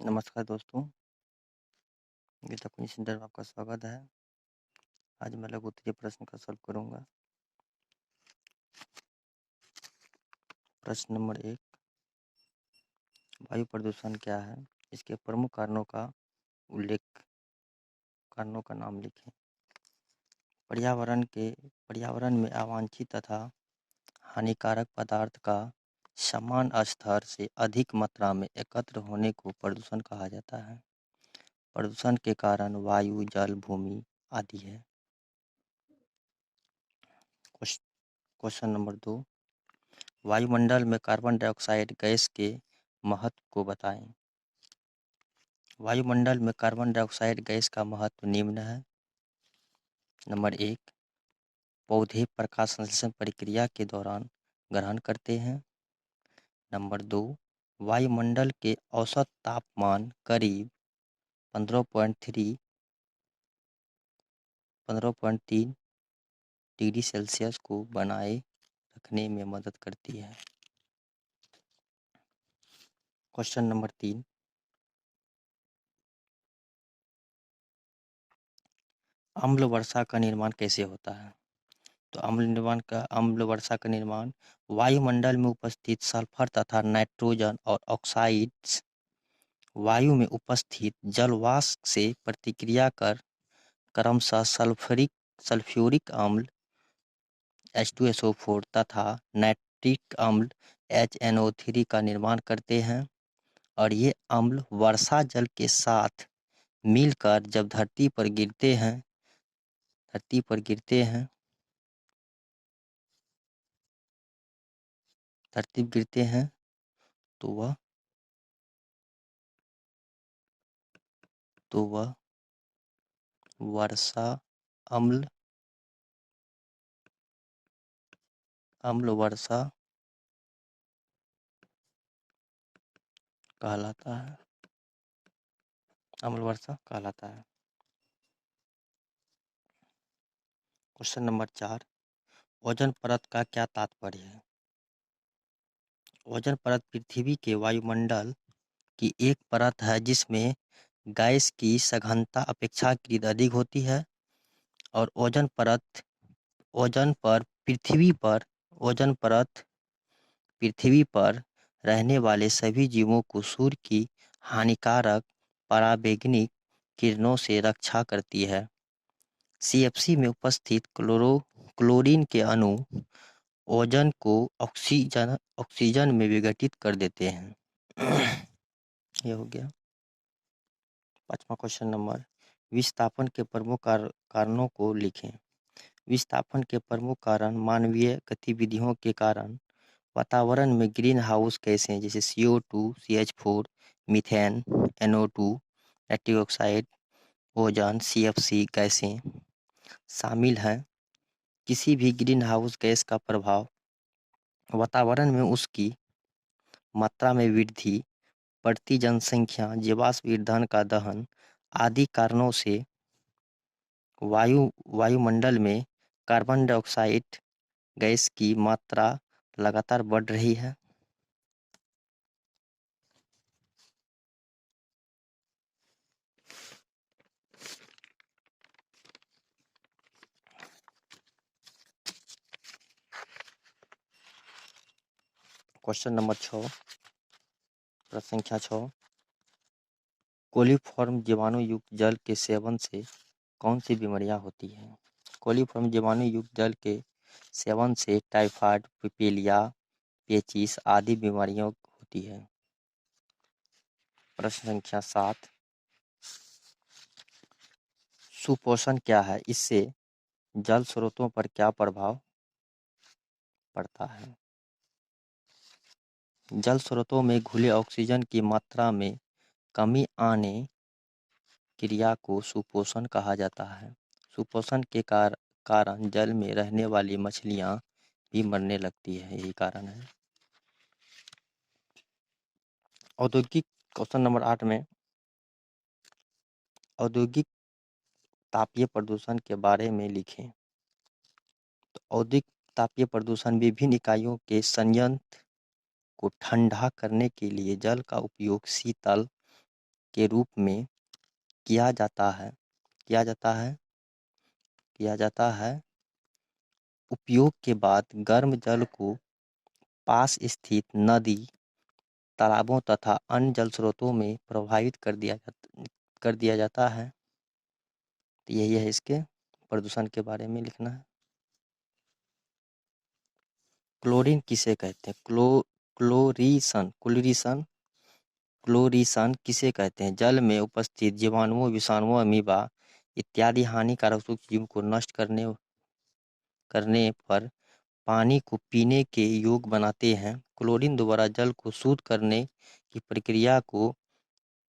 नमस्कार दोस्तों, Gita coaching centre में आपका स्वागत है। आज मैं लघु उत्तरीय प्रश्न का सॉल्व करूंगा। प्रश्न नंबर 1, वायु प्रदूषण क्या है? इसके प्रमुख कारणों का नाम लिखें। पर्यावरण में अवांछित तथा हानिकारक पदार्थ का समान स्तर से अधिक मात्रा में एकत्र होने को प्रदूषण कहा जाता है। प्रदूषण के कारण वायु, जल, भूमि आदि है। क्वेश्चन नंबर 2, वायुमंडल में कार्बन डाइऑक्साइड गैस के महत्व को बताएं। वायुमंडल में कार्बन डाइऑक्साइड गैस का महत्व निम्न है। नंबर 1, पौधे प्रकाश संश्लेषण प्रक्रिया के दौरान ग्रहण करते हैं। नंबर 2, वायुमंडल के औसत तापमान करीब 15.3 डिग्री सेल्सियस को बनाए रखने में मदद करती है। क्वेश्चन नंबर 3, अम्ल वर्षा का निर्माण कैसे होता है? तो अम्ल वर्षा का निर्माण वायुमंडल में उपस्थित सल्फर तथा नाइट्रोजन और ऑक्साइड्स वायु में उपस्थित जलवाष्प से प्रतिक्रिया कर क्रमशः सल्फ्यूरिक अम्ल H2SO4 तथा नाइट्रिक अम्ल HNO3 का निर्माण करते हैं और ये अम्ल वर्षा जल के साथ मिलकर जब धरती पर गिरते हैं तो वह वर्षा अम्ल वर्षा कहलाता है। क्वेश्चन नंबर 4, ओजोन परत का क्या तात्पर्य है? ओजोन परत पृथ्वी के वायुमंडल की एक परत है जिसमें गैस की सघनता अपेक्षाकृत अधिक होती है और ओजोन परत पृथ्वी पर रहने वाले सभी जीवों को सूर्य की हानिकारक पराबैंगनी किरणों से रक्षा करती है। CFC में उपस्थित क्लोरीन के अणु ओजोन को ऑक्सीजन में विघटित कर देते हैं। ये हो गया। 5वां क्वेश्चन नंबर, विस्थापन के प्रमुख कारणों को लिखें। विस्थापन के प्रमुख कारण मानवीय गतिविधियों के कारण वातावरण में ग्रीन हाउस गैसें जैसे CO2, CH4, methane, NO2, nitric oxide, ozone, CFC गैसें शामिल हैं। किसी भी ग्रीन हाउस गैस का प्रभाव वातावरण में उसकी मात्रा में वृद्धि, बढ़ती जनसंख्या, जीवाश्म ईंधन का दहन आदि कारणों से वायुमंडल में कार्बन डाइऑक्साइड गैस की मात्रा लगातार बढ़ रही है। क्वेश्चन नंबर 6, प्रश्न संख्या 6, कोलिफॉर्म जीवाणु युक्त जल के सेवन से कौन सी बीमारियां होती हैं? कोलिफॉर्म जीवाणु युक्त जल के सेवन से टाइफाइड, पिपीलिया, पेचिश आदि बीमारियां होती है। प्रश्न संख्या 7, सुपोषण क्या है? इससे जल स्रोतों पर क्या प्रभाव पड़ता है? जल स्रोतों में घुले ऑक्सीजन की मात्रा में कमी आने क्रिया को सुपोषण कहा जाता है। सुपोषण के कारण जल में रहने वाली मछलियां भी मरने लगती है, यही कारण है। औद्योगिक क्वेश्चन नंबर 8 में औद्योगिक तापीय प्रदूषण के बारे में लिखें। तो औद्योगिक तापीय प्रदूषण विभिन्न इकाइयों के संयंत्र को ठंडा करने के लिए जल का उपयोग शीतल के रूप में किया जाता है किया जाता है किया जाता है उपयोग के बाद गर्म जल को पास स्थित नदी, तालाबों तथा अन्य जल स्रोतों में प्रवाहित कर दिया जाता है। तो यही है इसके प्रदूषण के बारे में लिखना है। क्लोरीन किसे कहते हैं? क्लोरीसन किसे कहते हैं? जल में उपस्थित जीवाणुओं, विषाणुओं, अमीबा इत्यादि हानिकारक सूक्ष्मजीव को नष्ट करने पर पानी को पीने के योग्य बनाते हैं। क्लोरीन द्वारा जल को शुद्ध करने की प्रक्रिया को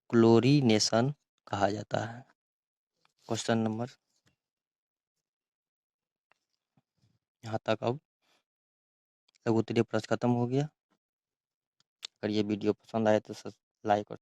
क्लोरीनेशन कहा जाता है। क्वेश्चन नंबर यहाँ तक। अब लघु उत्तरीय प्रश्न खत्म हो गया। अगर ये वीडियो पसंद आए तो लाइक और